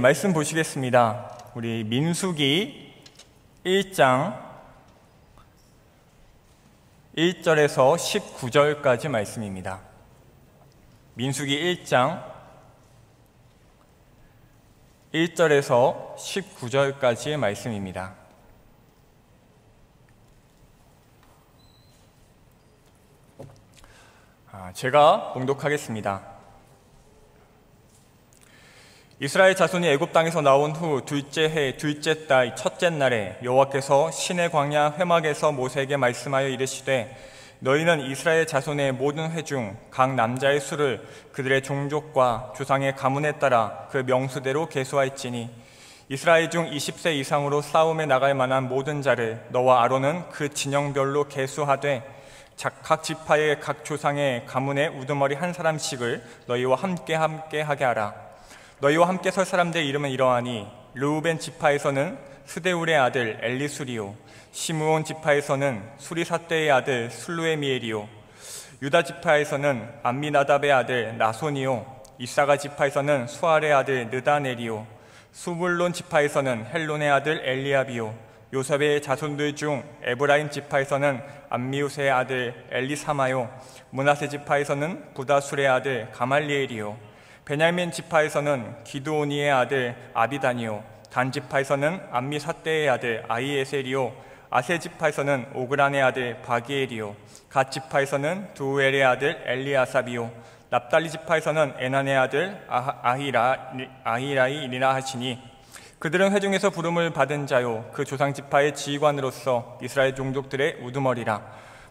말씀 보시겠습니다. 우리 민수기 1장 1절에서 19절까지 말씀입니다. 민수기 1장 1절에서 19절까지의 말씀입니다. 제가 봉독하겠습니다. 이스라엘 자손이 애굽 땅에서 나온 후 둘째 해 둘째 달 첫째 날에 여호와께서 시내 광야 회막에서 모세에게 말씀하여 이르시되 너희는 이스라엘 자손의 모든 회 중 각 남자의 수를 그들의 종족과 조상의 가문에 따라 그 명수대로 계수할지니 이스라엘 중 20세 이상으로 싸움에 나갈 만한 모든 자를 너와 아론은 그 진영별로 계수하되 각 지파의 각 조상의 가문의 우두머리 한 사람씩을 너희와 함께 하게 하라. 너희와 함께 설 사람들의 이름은 이러하니 르우벤 지파에서는 스데울의 아들 엘리수리요, 시므온 지파에서는 수리사떼의 아들 술루에미엘이요, 유다 지파에서는 암미나답의 아들 나손이요, 이사가 지파에서는 수알의 아들 느다넬이요, 수불론 지파에서는 헬론의 아들 엘리압이요, 요셉의 자손들 중 에브라임 지파에서는 암미우스의 아들 엘리사마요, 므낫세 지파에서는 부다술의 아들 가말리엘이요, 베냐민 지파에서는 기드오니의 아들 아비단이요, 단 지파에서는 암미사떼의 아들 아히에셀이요, 아세 지파에서는 오그란의 아들 바기엘이요, 갓 지파에서는 두우엘의 아들 엘리아삽이요, 납달리 지파에서는 에난의 아들 아히라이니라 하시니 그들은 회중에서 부름을 받은 자요 그 조상 지파의 지휘관으로서 이스라엘 종족들의 우두머리라.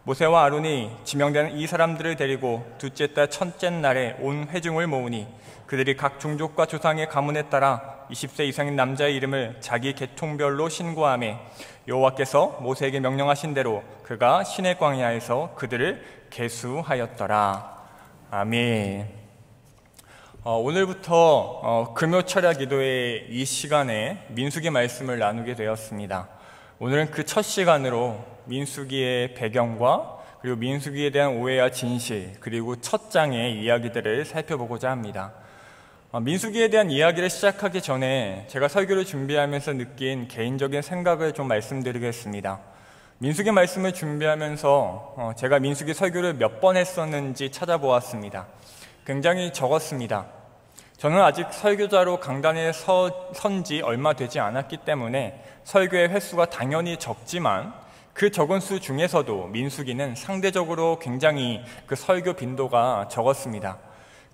모세와 아론이 지명되는 이 사람들을 데리고 둘째 달 첫째 날에 온 회중을 모으니 그들이 각 종족과 조상의 가문에 따라 20세 이상인 남자의 이름을 자기 계통별로 신고하며 여호와께서 모세에게 명령하신 대로 그가 시내 광야에서 그들을 계수하였더라. 아멘. 오늘부터 금요 철야 기도의 이 시간에 민수기 말씀을 나누게 되었습니다. 오늘은 그 첫 시간으로 민수기의 배경과 그리고 민수기에 대한 오해와 진실 그리고 첫 장의 이야기들을 살펴보고자 합니다. 민수기에 대한 이야기를 시작하기 전에 제가 설교를 준비하면서 느낀 개인적인 생각을 좀 말씀드리겠습니다. 민수기 말씀을 준비하면서 제가 민수기 설교를 몇 번 했었는지 찾아보았습니다. 굉장히 적었습니다. 저는 아직 설교자로 강단에 선 지 얼마 되지 않았기 때문에 설교의 횟수가 당연히 적지만 그 적은 수 중에서도 민수기는 상대적으로 굉장히 그 설교 빈도가 적었습니다.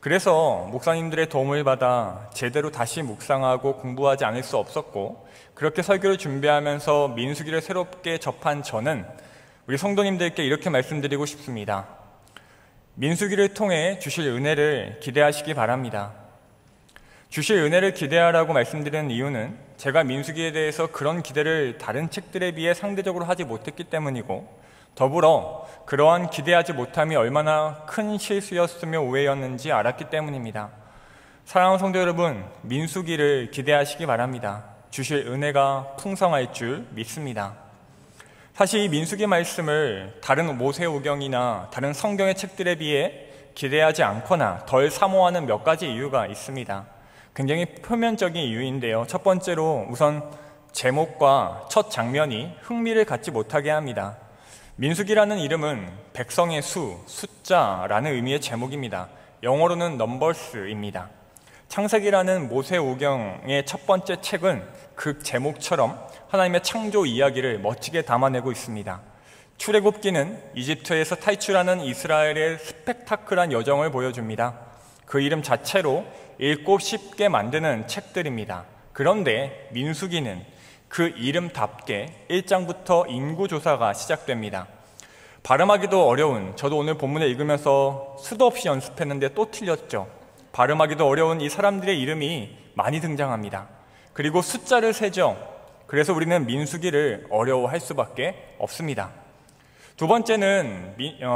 그래서 목사님들의 도움을 받아 제대로 다시 묵상하고 공부하지 않을 수 없었고 그렇게 설교를 준비하면서 민수기를 새롭게 접한 저는 우리 성도님들께 이렇게 말씀드리고 싶습니다. 민수기를 통해 주실 은혜를 기대하시기 바랍니다. 주실 은혜를 기대하라고 말씀드리는 이유는 제가 민수기에 대해서 그런 기대를 다른 책들에 비해 상대적으로 하지 못했기 때문이고 더불어 그러한 기대하지 못함이 얼마나 큰 실수였으며 오해였는지 알았기 때문입니다. 사랑하는 성도 여러분, 민수기를 기대하시기 바랍니다. 주실 은혜가 풍성할 줄 믿습니다. 사실 이 민수기 말씀을 다른 모세오경이나 다른 성경의 책들에 비해 기대하지 않거나 덜 사모하는 몇 가지 이유가 있습니다. 굉장히 표면적인 이유인데요. 첫 번째로 우선 제목과 첫 장면이 흥미를 갖지 못하게 합니다. 민수기라는 이름은 백성의 수, 숫자라는 의미의 제목입니다. 영어로는 넘버스입니다. 창세기라는 모세오경의 첫 번째 책은 그 제목처럼 하나님의 창조 이야기를 멋지게 담아내고 있습니다. 출애굽기는 이집트에서 탈출하는 이스라엘의 스펙타클한 여정을 보여줍니다. 그 이름 자체로 읽고 쉽게 만드는 책들입니다. 그런데 민수기는 그 이름답게 1장부터 인구조사가 시작됩니다. 발음하기도 어려운, 저도 오늘 본문을 읽으면서 수도 없이 연습했는데 또 틀렸죠. 발음하기도 어려운 이 사람들의 이름이 많이 등장합니다. 그리고 숫자를 세죠. 그래서 우리는 민수기를 어려워할 수밖에 없습니다. 두 번째는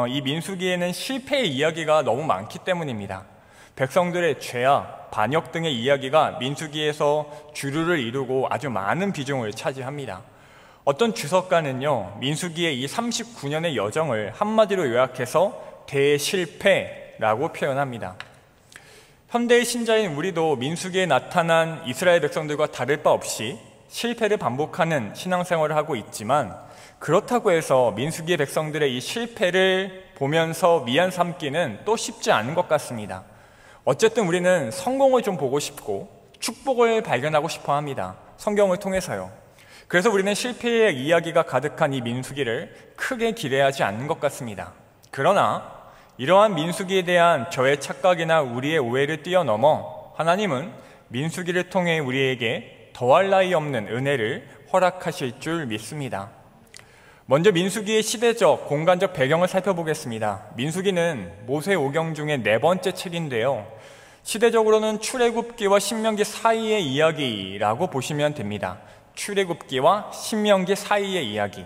이 민수기에는 실패의 이야기가 너무 많기 때문입니다. 백성들의 죄악, 반역 등의 이야기가 민수기에서 주류를 이루고 아주 많은 비중을 차지합니다. 어떤 주석가는요, 민수기의 이 39년의 여정을 한마디로 요약해서 대실패라고 표현합니다. 현대의 신자인 우리도 민수기에 나타난 이스라엘 백성들과 다를 바 없이 실패를 반복하는 신앙생활을 하고 있지만, 그렇다고 해서 민수기의 백성들의 이 실패를 보면서 미안 삼기는 또 쉽지 않은 것 같습니다. 어쨌든 우리는 성공을 좀 보고 싶고 축복을 발견하고 싶어 합니다. 성경을 통해서요. 그래서 우리는 실패의 이야기가 가득한 이 민수기를 크게 기대하지 않는 것 같습니다. 그러나 이러한 민수기에 대한 저의 착각이나 우리의 오해를 뛰어넘어 하나님은 민수기를 통해 우리에게 더할 나위 없는 은혜를 허락하실 줄 믿습니다. 먼저 민수기의 시대적, 공간적 배경을 살펴보겠습니다. 민수기는 모세오경 중에 4번째 책인데요. 시대적으로는 출애굽기와 신명기 사이의 이야기라고 보시면 됩니다. 출애굽기와 신명기 사이의 이야기.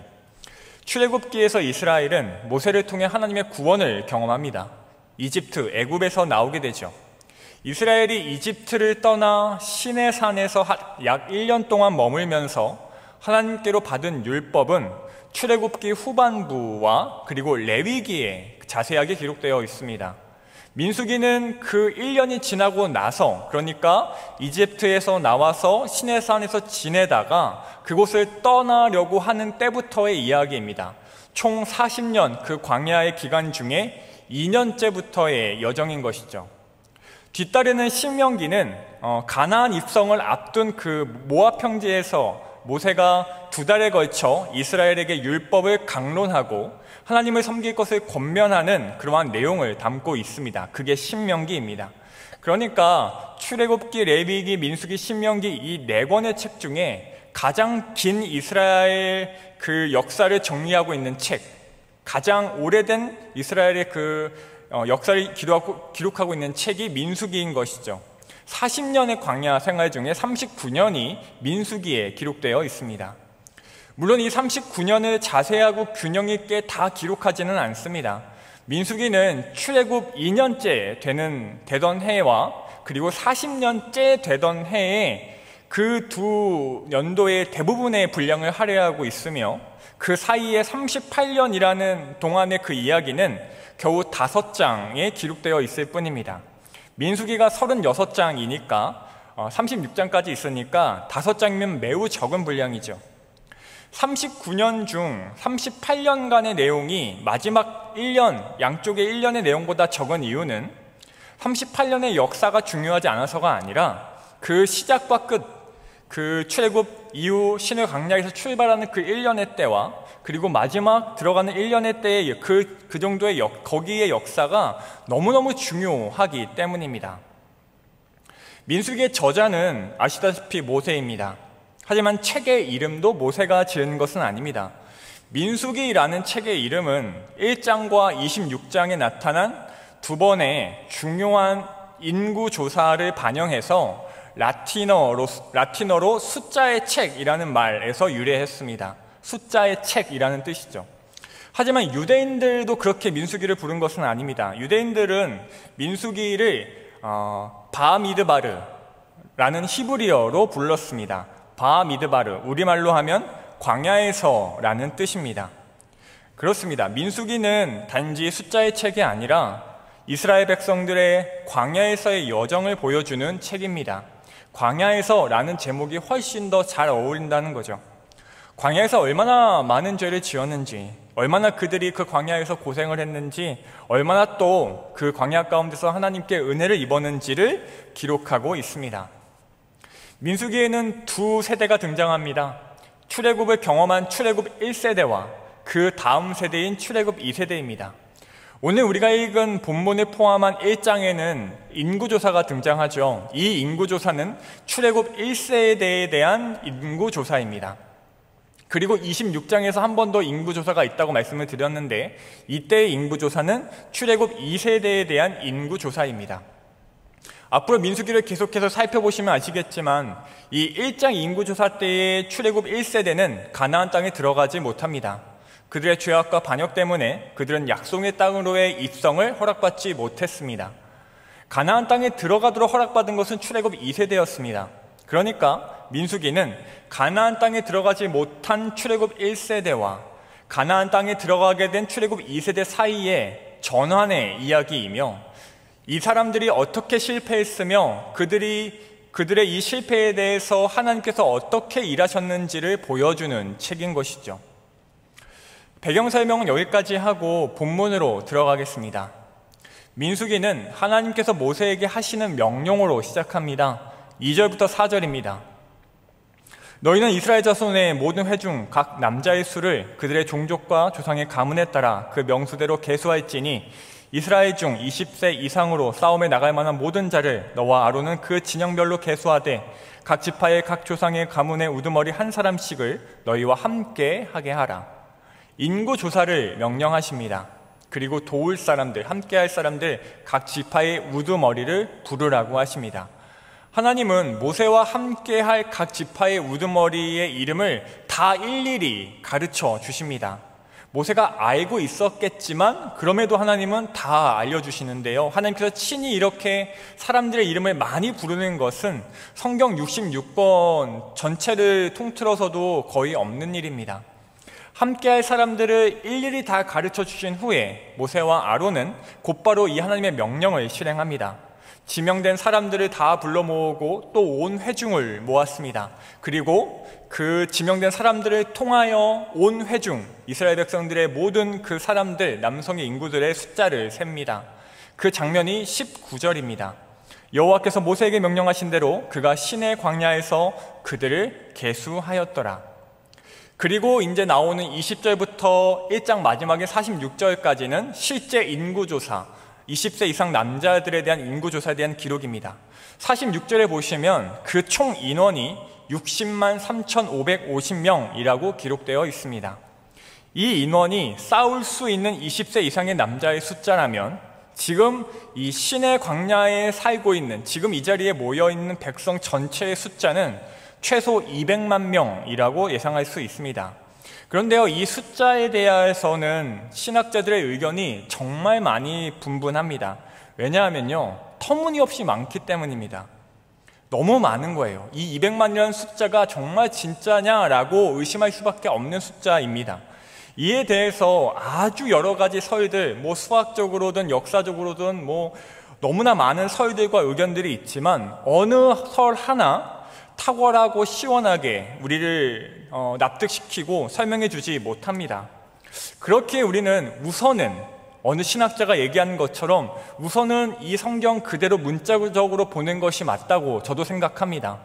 출애굽기에서 이스라엘은 모세를 통해 하나님의 구원을 경험합니다. 이집트, 애굽에서 나오게 되죠. 이스라엘이 이집트를 떠나 시내산에서 약 1년 동안 머물면서 하나님께로 받은 율법은 출애굽기 후반부와 그리고 레위기에 자세하게 기록되어 있습니다. 민수기는 그 1년이 지나고 나서, 그러니까 이집트에서 나와서 시내산에서 지내다가 그곳을 떠나려고 하는 때부터의 이야기입니다. 총 40년 그 광야의 기간 중에 2년째부터의 여정인 것이죠. 뒤따르는 신명기는 가나안 입성을 앞둔 그 모압 평지에서 모세가 2달에 걸쳐 이스라엘에게 율법을 강론하고 하나님을 섬길 것을 권면하는 그러한 내용을 담고 있습니다. 그게 신명기입니다. 그러니까 출애굽기, 레위기, 민수기, 신명기 이 4권의 책 중에 가장 긴 이스라엘 그 역사를 정리하고 있는 책, 가장 오래된 이스라엘의 그 역사를 기록하고 있는 책이 민수기인 것이죠. 40년의 광야 생활 중에 39년이 민수기에 기록되어 있습니다. 물론 이 39년을 자세하고 균형 있게 다 기록하지는 않습니다. 민수기는 출애굽 2년째 되던 해와 그리고 40년째 되던 해에 그 두 연도의 대부분의 분량을 할애하고 있으며, 그 사이에 38년이라는 동안의 그 이야기는 겨우 5장에 기록되어 있을 뿐입니다. 민수기가 36장이니까 36장까지 있으니까 5장이면 매우 적은 분량이죠. 39년 중 38년간의 내용이 마지막 1년, 양쪽의 1년의 내용보다 적은 이유는 38년의 역사가 중요하지 않아서가 아니라 그 시작과 끝, 그 출애굽 이후 신의 광야에서 출발하는 그 1년의 때와 그리고 마지막 들어가는 1년의 때의 그 정도의 거기의 역사가 너무너무 중요하기 때문입니다. 민수기의 저자는 아시다시피 모세입니다. 하지만 책의 이름도 모세가 지은 것은 아닙니다. 민수기라는 책의 이름은 1장과 26장에 나타난 2번의 중요한 인구조사를 반영해서 라틴어로 숫자의 책이라는 말에서 유래했습니다. 숫자의 책이라는 뜻이죠. 하지만 유대인들도 그렇게 민수기를 부른 것은 아닙니다. 유대인들은 민수기를 바미드바르라는 히브리어로 불렀습니다. 바미드바르, 우리말로 하면 광야에서라는 뜻입니다. 그렇습니다. 민수기는 단지 숫자의 책이 아니라 이스라엘 백성들의 광야에서의 여정을 보여주는 책입니다. 광야에서라는 제목이 훨씬 더 잘 어울린다는 거죠. 광야에서 얼마나 많은 죄를 지었는지, 얼마나 그들이 그 광야에서 고생을 했는지, 얼마나 또 그 광야 가운데서 하나님께 은혜를 입었는지를 기록하고 있습니다. 민수기에는 2세대가 등장합니다. 출애굽을 경험한 출애굽 1세대와 그 다음 세대인 출애굽 2세대입니다. 오늘 우리가 읽은 본문을 포함한 1장에는 인구조사가 등장하죠. 이 인구조사는 출애굽 1세대에 대한 인구조사입니다. 그리고 26장에서 한 번 더 인구조사가 있다고 말씀을 드렸는데, 이때의 인구조사는 출애굽 2세대에 대한 인구조사입니다. 앞으로 민수기를 계속해서 살펴보시면 아시겠지만 이 1장 인구조사 때의 출애굽 1세대는 가나안 땅에 들어가지 못합니다. 그들의 죄악과 반역 때문에 그들은 약속의 땅으로의 입성을 허락받지 못했습니다. 가나안 땅에 들어가도록 허락받은 것은 출애굽 2세대였습니다. 그러니까 민수기는 가나안 땅에 들어가지 못한 출애굽 1세대와 가나안 땅에 들어가게 된 출애굽 2세대 사이의 전환의 이야기이며, 이 사람들이 어떻게 실패했으며 그들의 이 실패에 대해서 하나님께서 어떻게 일하셨는지를 보여주는 책인 것이죠. 배경 설명은 여기까지 하고 본문으로 들어가겠습니다. 민수기는 하나님께서 모세에게 하시는 명령으로 시작합니다. 2절부터 4절입니다. 너희는 이스라엘 자손의 모든 회중 각 남자의 수를 그들의 종족과 조상의 가문에 따라 그 명수대로 계수할지니 이스라엘 중 20세 이상으로 싸움에 나갈 만한 모든 자를 너와 아론은 그 진영별로 계수하되 각 지파의 각 조상의 가문의 우두머리 한 사람씩을 너희와 함께 하게 하라. 인구 조사를 명령하십니다. 그리고 도울 사람들, 함께할 사람들 각 지파의 우두머리를 부르라고 하십니다. 하나님은 모세와 함께할 각 지파의 우두머리의 이름을 다 일일이 가르쳐 주십니다. 모세가 알고 있었겠지만 그럼에도 하나님은 다 알려주시는데요. 하나님께서 친히 이렇게 사람들의 이름을 많이 부르는 것은 성경 66권 전체를 통틀어서도 거의 없는 일입니다. 함께할 사람들을 일일이 다 가르쳐 주신 후에 모세와 아론은 곧바로 이 하나님의 명령을 실행합니다. 지명된 사람들을 다 불러 모으고 또 온 회중을 모았습니다. 그리고 그 지명된 사람들을 통하여 온 회중, 이스라엘 백성들의 모든 그 사람들, 남성의 인구들의 숫자를 셉니다. 그 장면이 19절입니다. 여호와께서 모세에게 명령하신 대로 그가 시내 광야에서 그들을 계수하였더라. 그리고 이제 나오는 20절부터 1장 마지막에 46절까지는 실제 인구조사, 20세 이상 남자들에 대한 인구조사에 대한 기록입니다. 46절에 보시면 그 총 인원이 60만 3,550명이라고 기록되어 있습니다. 이 인원이 싸울 수 있는 20세 이상의 남자의 숫자라면 지금 이 시내 광야에 살고 있는, 지금 이 자리에 모여있는 백성 전체의 숫자는 최소 200만 명이라고 예상할 수 있습니다. 그런데요, 이 숫자에 대해서는 신학자들의 의견이 정말 많이 분분합니다. 왜냐하면요, 터무니없이 많기 때문입니다. 너무 많은 거예요. 이 200만이라는 숫자가 정말 진짜냐라고 의심할 수밖에 없는 숫자입니다. 이에 대해서 아주 여러 가지 설들, 수학적으로든 역사적으로든 너무나 많은 설들과 의견들이 있지만 어느 설 하나 탁월하고 시원하게 우리를 납득시키고 설명해 주지 못합니다. 그렇게 우리는 우선은 어느 신학자가 얘기한 것처럼 우선은 이 성경 그대로 문자적으로 보는 것이 맞다고 저도 생각합니다.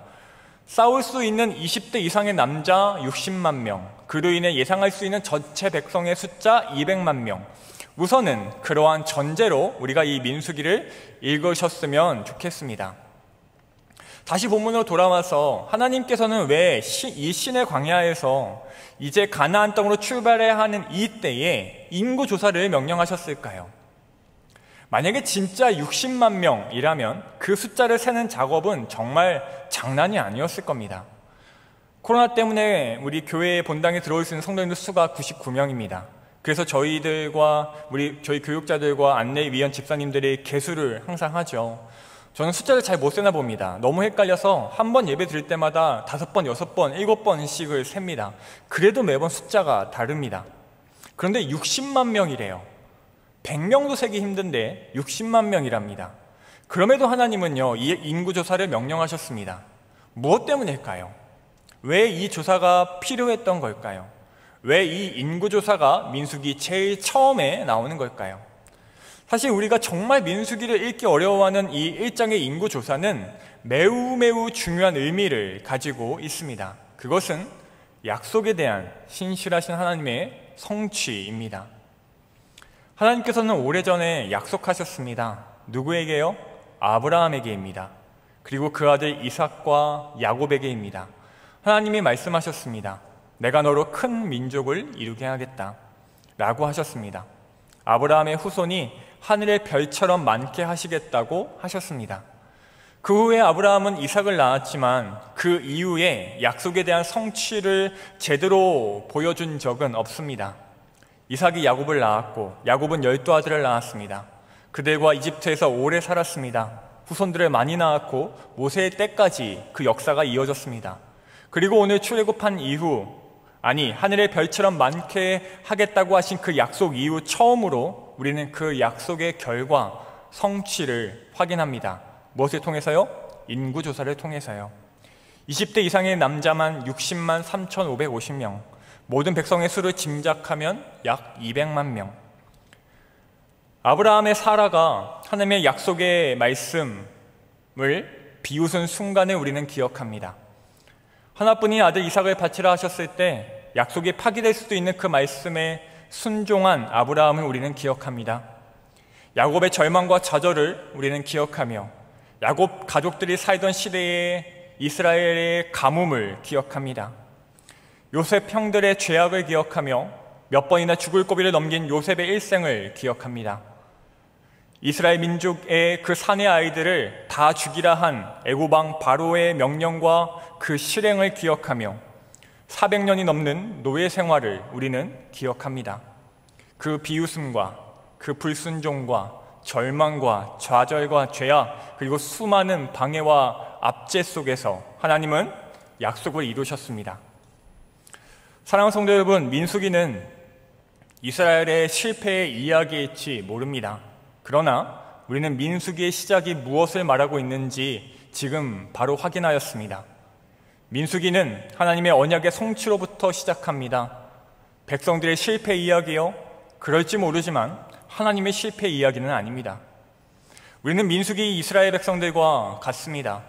싸울 수 있는 20대 이상의 남자 60만 명, 그로 인해 예상할 수 있는 전체 백성의 숫자 200만 명. 우선은 그러한 전제로 우리가 이 민수기를 읽으셨으면 좋겠습니다. 다시 본문으로 돌아와서 하나님께서는 왜 이 시내 광야에서 이제 가나안 땅으로 출발해야 하는 이때에 인구조사를 명령하셨을까요? 만약에 진짜 60만 명이라면 그 숫자를 세는 작업은 정말 장난이 아니었을 겁니다. 코로나 때문에 우리 교회에 본당에 들어올 수 있는 성도님들 수가 99명입니다. 그래서 저희 교육자들과 안내위원 집사님들이 계수를 항상 하죠. 저는 숫자를 잘 못 세나 봅니다. 너무 헷갈려서 한 번 예배 드릴 때마다 5번, 6번, 7번씩을 셉니다. 그래도 매번 숫자가 다릅니다. 그런데 60만 명이래요. 100명도 세기 힘든데 60만 명이랍니다. 그럼에도 하나님은요, 이 인구조사를 명령하셨습니다. 무엇 때문일까요? 왜 이 조사가 필요했던 걸까요? 왜 이 인구조사가 민수기 제일 처음에 나오는 걸까요? 사실 우리가 정말 민수기를 읽기 어려워하는 이 1장의 인구조사는 매우 중요한 의미를 가지고 있습니다. 그것은 약속에 대한 신실하신 하나님의 성취입니다. 하나님께서는 오래전에 약속하셨습니다. 누구에게요? 아브라함에게입니다. 그리고 그 아들 이삭과 야곱에게입니다. 하나님이 말씀하셨습니다. 내가 너로 큰 민족을 이루게 하겠다 라고 하셨습니다. 아브라함의 후손이 하늘의 별처럼 많게 하시겠다고 하셨습니다. 그 후에 아브라함은 이삭을 낳았지만 그 이후에 약속에 대한 성취를 제대로 보여준 적은 없습니다. 이삭이 야곱을 낳았고 야곱은 12아들을 낳았습니다. 그들과 이집트에서 오래 살았습니다. 후손들을 많이 낳았고 모세의 때까지 그 역사가 이어졌습니다. 그리고 오늘 출애굽한 이후, 하늘의 별처럼 많게 하겠다고 하신 그 약속 이후 처음으로 우리는 그 약속의 결과 성취를 확인합니다. 무엇을 통해서요? 인구조사를 통해서요. 20대 이상의 남자만 60만 3,550명, 모든 백성의 수를 짐작하면 약 200만 명. 아브라함의 사라가 하나님의 약속의 말씀을 비웃은 순간을 우리는 기억합니다. 하나뿐인 아들 이삭을 바치라 하셨을 때 약속이 파기될 수도 있는 그 말씀에 순종한 아브라함을 우리는 기억합니다. 야곱의 절망과 좌절을 우리는 기억하며 야곱 가족들이 살던 시대의 이스라엘의 가뭄을 기억합니다. 요셉 형들의 죄악을 기억하며 몇 번이나 죽을 고비를 넘긴 요셉의 일생을 기억합니다. 이스라엘 민족의 그 사내 아이들을 다 죽이라 한 애굽 왕 바로의 명령과 그 실행을 기억하며 400년이 넘는 노예 생활을 우리는 기억합니다. 그 비웃음과 그 불순종과 절망과 좌절과 죄악, 그리고 수많은 방해와 압제 속에서 하나님은 약속을 이루셨습니다. 사랑하는 성도 여러분, 민수기는 이스라엘의 실패의 이야기일지 모릅니다. 그러나 우리는 민수기의 시작이 무엇을 말하고 있는지 지금 바로 확인하였습니다. 민수기는 하나님의 언약의 성취로부터 시작합니다. 백성들의 실패 이야기요? 그럴지 모르지만 하나님의 실패 이야기는 아닙니다. 우리는 민수기 이스라엘 백성들과 같습니다.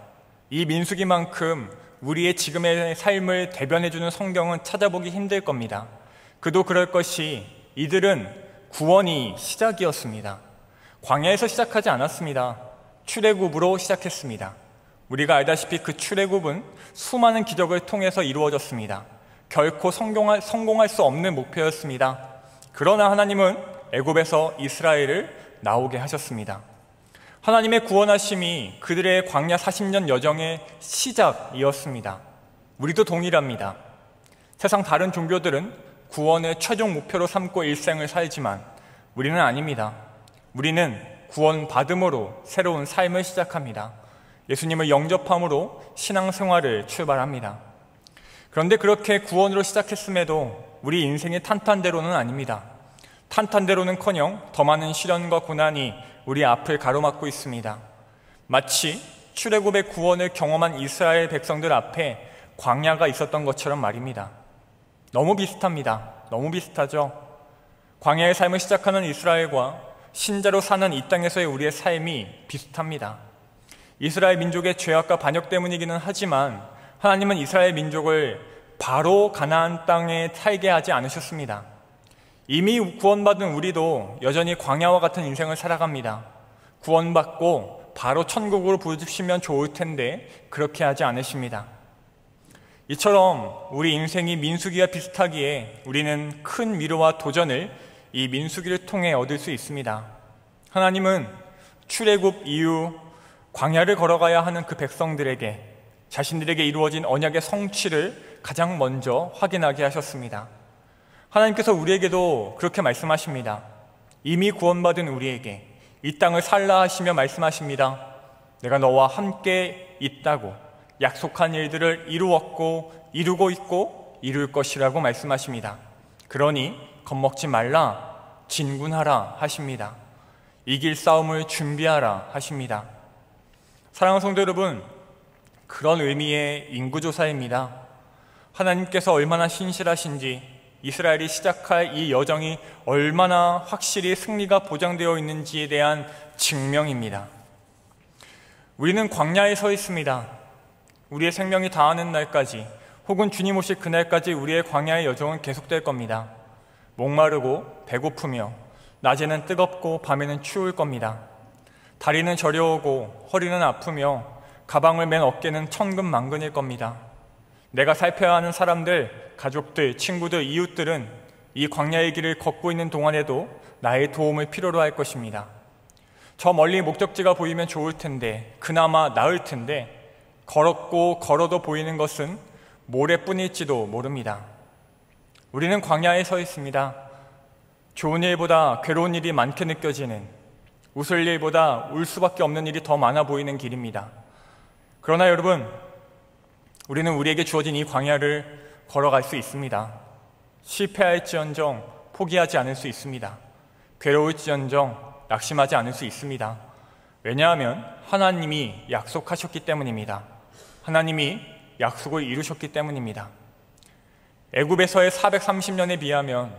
이 민수기만큼 우리의 지금의 삶을 대변해주는 성경은 찾아보기 힘들 겁니다. 그도 그럴 것이 이들은 구원이 시작이었습니다. 광야에서 시작하지 않았습니다. 출애굽으로 시작했습니다. 우리가 알다시피 그 출애굽은 수많은 기적을 통해서 이루어졌습니다. 결코 성공할 수 없는 목표였습니다. 그러나 하나님은 애굽에서 이스라엘을 나오게 하셨습니다. 하나님의 구원하심이 그들의 광야 40년 여정의 시작이었습니다. 우리도 동일합니다. 세상 다른 종교들은 구원을 최종 목표로 삼고 일생을 살지만 우리는 아닙니다. 우리는 구원받음으로 새로운 삶을 시작합니다. 예수님을 영접함으로 신앙생활을 출발합니다. 그런데 그렇게 구원으로 시작했음에도 우리 인생의 탄탄대로는 아닙니다. 탄탄대로는커녕 더 많은 시련과 고난이 우리 앞을 가로막고 있습니다. 마치 출애굽의 구원을 경험한 이스라엘 백성들 앞에 광야가 있었던 것처럼 말입니다. 너무 비슷합니다. 너무 비슷하죠? 광야의 삶을 시작하는 이스라엘과 신자로 사는 이 땅에서의 우리의 삶이 비슷합니다. 이스라엘 민족의 죄악과 반역 때문이기는 하지만 하나님은 이스라엘 민족을 바로 가나안 땅에 살게 하지 않으셨습니다. 이미 구원받은 우리도 여전히 광야와 같은 인생을 살아갑니다. 구원받고 바로 천국으로 부르시면 좋을 텐데 그렇게 하지 않으십니다. 이처럼 우리 인생이 민수기와 비슷하기에 우리는 큰 위로와 도전을 이 민수기를 통해 얻을 수 있습니다. 하나님은 출애굽 이후 광야를 걸어가야 하는 그 백성들에게 자신들에게 이루어진 언약의 성취를 가장 먼저 확인하게 하셨습니다. 하나님께서 우리에게도 그렇게 말씀하십니다. 이미 구원받은 우리에게 이 땅을 살라 하시며 말씀하십니다. 내가 너와 함께 있다고 약속한 일들을 이루었고 이루고 있고 이룰 것이라고 말씀하십니다. 그러니 겁먹지 말라, 진군하라 하십니다. 이길 싸움을 준비하라 하십니다. 사랑하는 성도 여러분, 그런 의미의 인구조사입니다. 하나님께서 얼마나 신실하신지, 이스라엘이 시작할 이 여정이 얼마나 확실히 승리가 보장되어 있는지에 대한 증명입니다. 우리는 광야에 서 있습니다. 우리의 생명이 다하는 날까지 혹은 주님 오실 그날까지 우리의 광야의 여정은 계속될 겁니다. 목마르고 배고프며 낮에는 뜨겁고 밤에는 추울 겁니다. 다리는 저려오고 허리는 아프며 가방을 맨 어깨는 천근만근일 겁니다. 내가 살펴야 하는 사람들, 가족들, 친구들, 이웃들은 이 광야의 길을 걷고 있는 동안에도 나의 도움을 필요로 할 것입니다. 저 멀리 목적지가 보이면 좋을 텐데, 그나마 나을 텐데 걸어도 보이는 것은 모래뿐일지도 모릅니다. 우리는 광야에 서 있습니다. 좋은 일보다 괴로운 일이 많게 느껴지는, 웃을 일보다 울 수밖에 없는 일이 더 많아 보이는 길입니다. 그러나 여러분, 우리는 우리에게 주어진 이 광야를 걸어갈 수 있습니다. 실패할지언정 포기하지 않을 수 있습니다. 괴로울지언정 낙심하지 않을 수 있습니다. 왜냐하면 하나님이 약속하셨기 때문입니다. 하나님이 약속을 이루셨기 때문입니다. 애굽에서의 430년에 비하면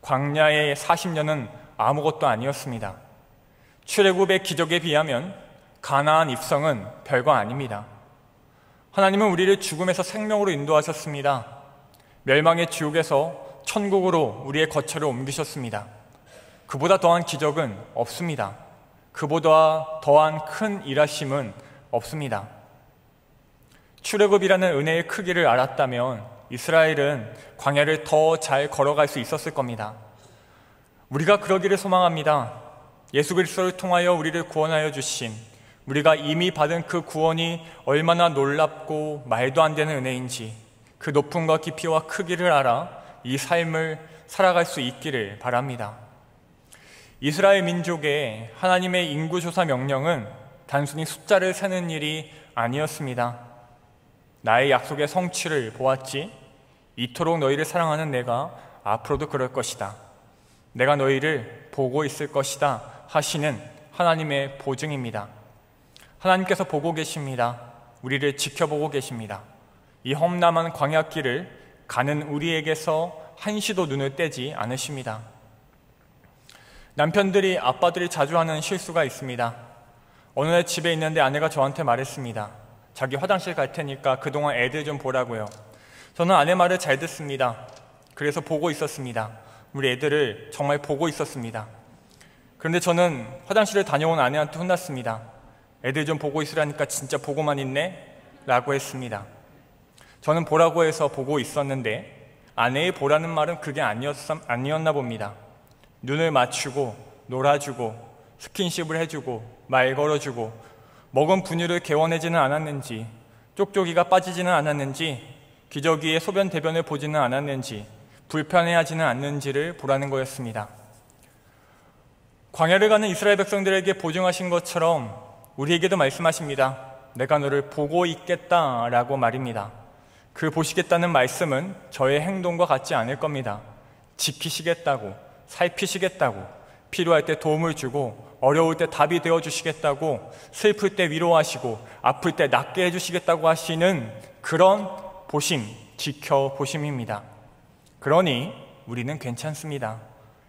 광야의 40년은 아무것도 아니었습니다. 출애굽의 기적에 비하면 가나안 입성은 별거 아닙니다. 하나님은 우리를 죽음에서 생명으로 인도하셨습니다. 멸망의 지옥에서 천국으로 우리의 거처를 옮기셨습니다. 그보다 더한 기적은 없습니다. 그보다 더한 큰 일하심은 없습니다. 출애굽이라는 은혜의 크기를 알았다면 이스라엘은 광야를 더 잘 걸어갈 수 있었을 겁니다. 우리가 그러기를 소망합니다. 예수 그리스도를 통하여 우리를 구원하여 주신, 우리가 이미 받은 그 구원이 얼마나 놀랍고 말도 안 되는 은혜인지 그 높음과 깊이와 크기를 알아 이 삶을 살아갈 수 있기를 바랍니다. 이스라엘 민족의 하나님의 인구조사 명령은 단순히 숫자를 세는 일이 아니었습니다. 나의 약속의 성취를 보았지? 이토록 너희를 사랑하는 내가 앞으로도 그럴 것이다. 내가 너희를 보고 있을 것이다 하시는 하나님의 보증입니다. 하나님께서 보고 계십니다. 우리를 지켜보고 계십니다. 이 험난한 광야길을 가는 우리에게서 한시도 눈을 떼지 않으십니다. 남편들이, 아빠들이 자주 하는 실수가 있습니다. 어느 날 집에 있는데 아내가 저한테 말했습니다. 자기 화장실 갈 테니까 그동안 애들 좀 보라고요. 저는 아내 말을 잘 듣습니다. 그래서 보고 있었습니다. 우리 애들을 정말 보고 있었습니다. 그런데 저는 화장실을 다녀온 아내한테 혼났습니다. 애들 좀 보고 있으라니까 진짜 보고만 있네? 라고 했습니다. 저는 보라고 해서 보고 있었는데 아내의 보라는 말은 그게 아니었나 봅니다. 눈을 맞추고 놀아주고 스킨십을 해주고 말 걸어주고 먹은 분유를 개원하지는 않았는지, 쪽쪽이가 빠지지는 않았는지, 기저귀에 소변 대변을 보지는 않았는지, 불편해하지는 않는지를 보라는 거였습니다. 광야를 가는 이스라엘 백성들에게 보증하신 것처럼 우리에게도 말씀하십니다. 내가 너를 보고 있겠다라고 말입니다. 그 보시겠다는 말씀은 저의 행동과 같지 않을 겁니다. 지키시겠다고, 살피시겠다고, 필요할 때 도움을 주고, 어려울 때 답이 되어주시겠다고, 슬플 때 위로하시고, 아플 때 낫게 해주시겠다고 하시는 그런 보심, 지켜보심입니다. 그러니 우리는 괜찮습니다.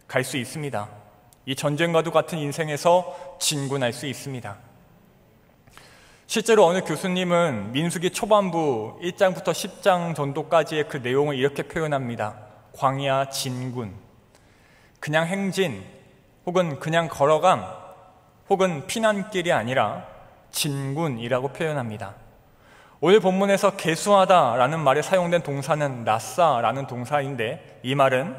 갈 수 있습니다. 이 전쟁과도 같은 인생에서 진군할 수 있습니다. 실제로 어느 교수님은 민수기 초반부 1장부터 10장 정도까지의 그 내용을 이렇게 표현합니다. 광야 진군, 그냥 행진 혹은 그냥 걸어감 혹은 피난길이 아니라 진군이라고 표현합니다. 오늘 본문에서 계수하다라는 말에 사용된 동사는 나사라는 동사인데 이 말은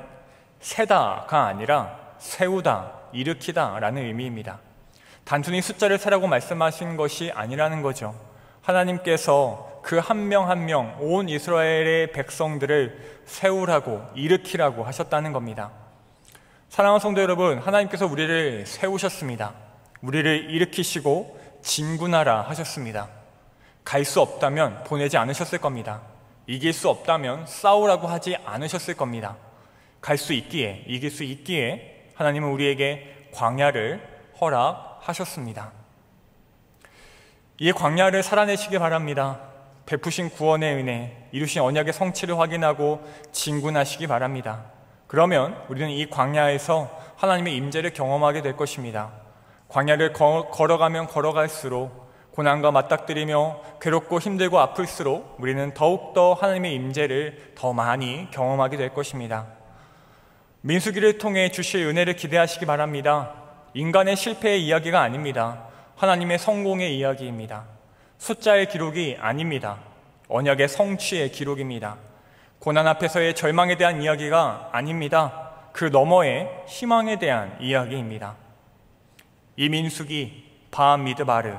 세다가 아니라 세우다, 일으키다라는 의미입니다. 단순히 숫자를 세라고 말씀하신 것이 아니라는 거죠. 하나님께서 그 한 명 한 명 온 이스라엘의 백성들을 세우라고, 일으키라고 하셨다는 겁니다. 사랑하는 성도 여러분, 하나님께서 우리를 세우셨습니다. 우리를 일으키시고 진군하라 하셨습니다. 갈 수 없다면 보내지 않으셨을 겁니다. 이길 수 없다면 싸우라고 하지 않으셨을 겁니다. 갈 수 있기에, 이길 수 있기에 하나님은 우리에게 광야를 허락하셨습니다. 이 광야를 살아내시기 바랍니다. 베푸신 구원의 은혜, 이루신 언약의 성취를 확인하고 진군하시기 바랍니다. 그러면 우리는 이 광야에서 하나님의 임재를 경험하게 될 것입니다. 광야를 걸어가면 걸어갈수록, 고난과 맞닥뜨리며 괴롭고 힘들고 아플수록 우리는 더욱더 하나님의 임재를 더 많이 경험하게 될 것입니다. 민수기를 통해 주실 은혜를 기대하시기 바랍니다. 인간의 실패의 이야기가 아닙니다. 하나님의 성공의 이야기입니다. 숫자의 기록이 아닙니다. 언약의 성취의 기록입니다. 고난 앞에서의 절망에 대한 이야기가 아닙니다. 그 너머의 희망에 대한 이야기입니다. 이 민수기 바미드바르,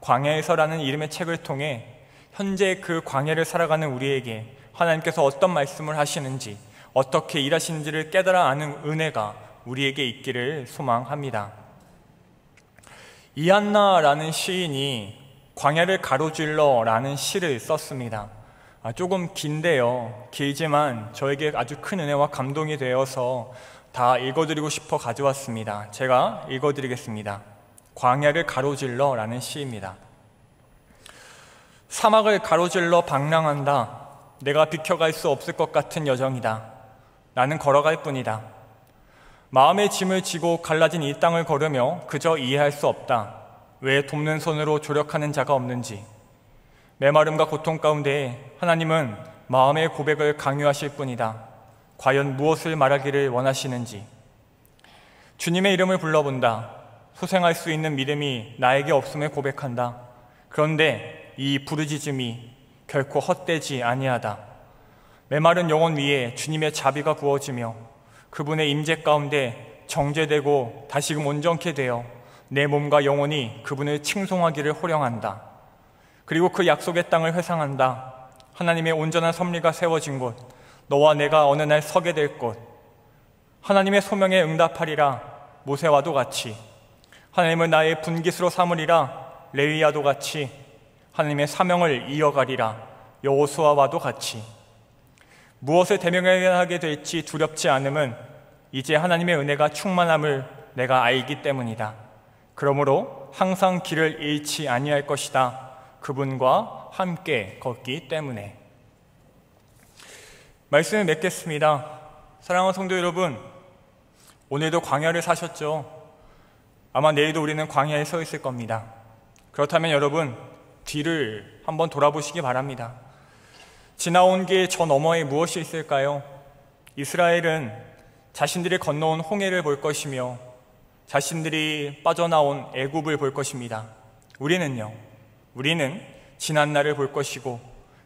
광야에서라는 이름의 책을 통해 현재 그 광야를 살아가는 우리에게 하나님께서 어떤 말씀을 하시는지, 어떻게 일하시는지를 깨달아 아는 은혜가 우리에게 있기를 소망합니다. 이한나라는 시인이 광야를 가로질러라는 시를 썼습니다. 조금 긴데요. 길지만 저에게 아주 큰 은혜와 감동이 되어서 다 읽어드리고 싶어 가져왔습니다. 제가 읽어드리겠습니다. 광야를 가로질러 라는 시입니다. 사막을 가로질러 방랑한다. 내가 비켜갈 수 없을 것 같은 여정이다. 나는 걸어갈 뿐이다. 마음의 짐을 지고 갈라진 이 땅을 걸으며 그저 이해할 수 없다. 왜 돕는 손으로 조력하는 자가 없는지. 메마름과 고통 가운데 하나님은 마음의 고백을 강요하실 뿐이다. 과연 무엇을 말하기를 원하시는지. 주님의 이름을 불러본다. 소생할 수 있는 믿음이 나에게 없음을 고백한다. 그런데 이 부르짖음이 결코 헛되지 아니하다. 메마른 영혼 위에 주님의 자비가 부어지며 그분의 임재 가운데 정죄되고 다시금 온전케 되어 내 몸과 영혼이 그분을 칭송하기를 호령한다. 그리고 그 약속의 땅을 회상한다. 하나님의 온전한 섭리가 세워진 곳, 너와 내가 어느 날 서게 될 곳, 하나님의 소명에 응답하리라. 모세와도 같이 하나님을 나의 분깃으로 삼으리라. 레위야도 같이 하나님의 사명을 이어가리라. 여호수아와도 같이. 무엇을 대명하게 될지 두렵지 않음은 이제 하나님의 은혜가 충만함을 내가 알기 때문이다. 그러므로 항상 길을 잃지 아니할 것이다. 그분과 함께 걷기 때문에. 말씀을 맺겠습니다. 사랑하는 성도 여러분, 오늘도 광야를 사셨죠? 아마 내일도 우리는 광야에 서 있을 겁니다. 그렇다면 여러분, 뒤를 한번 돌아보시기 바랍니다. 지나온 길 저 너머에 무엇이 있을까요? 이스라엘은 자신들이 건너온 홍해를 볼 것이며 자신들이 빠져나온 애굽을 볼 것입니다. 우리는요? 우리는 지난날을 볼 것이고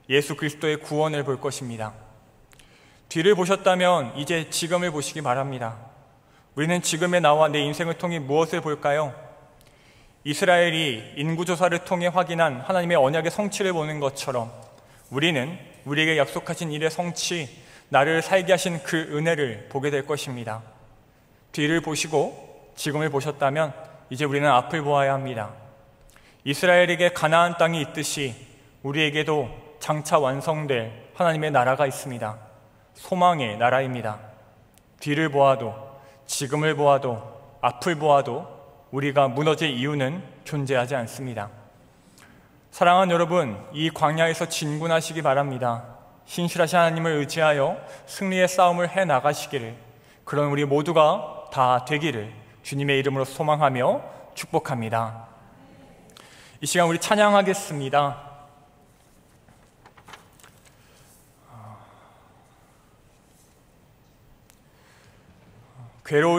예수 그리스도의 구원을 볼 것입니다. 뒤를 보셨다면 이제 지금을 보시기 바랍니다. 우리는 지금의 나와 내 인생을 통해 무엇을 볼까요? 이스라엘이 인구조사를 통해 확인한 하나님의 언약의 성취를 보는 것처럼 우리는 우리에게 약속하신 일의 성취, 나를 살게 하신 그 은혜를 보게 될 것입니다. 뒤를 보시고 지금을 보셨다면 이제 우리는 앞을 보아야 합니다. 이스라엘에게 가나안 땅이 있듯이 우리에게도 장차 완성될 하나님의 나라가 있습니다. 소망의 나라입니다. 뒤를 보아도 지금을 보아도 앞을 보아도 우리가 무너질 이유는 존재하지 않습니다. 사랑하는 여러분, 이 광야에서 진군하시기 바랍니다. 신실하신 하나님을 의지하여 승리의 싸움을 해나가시기를, 그런 우리 모두가 다 되기를 주님의 이름으로 소망하며 축복합니다. 이 시간 우리 찬양하겠습니다. 괴로운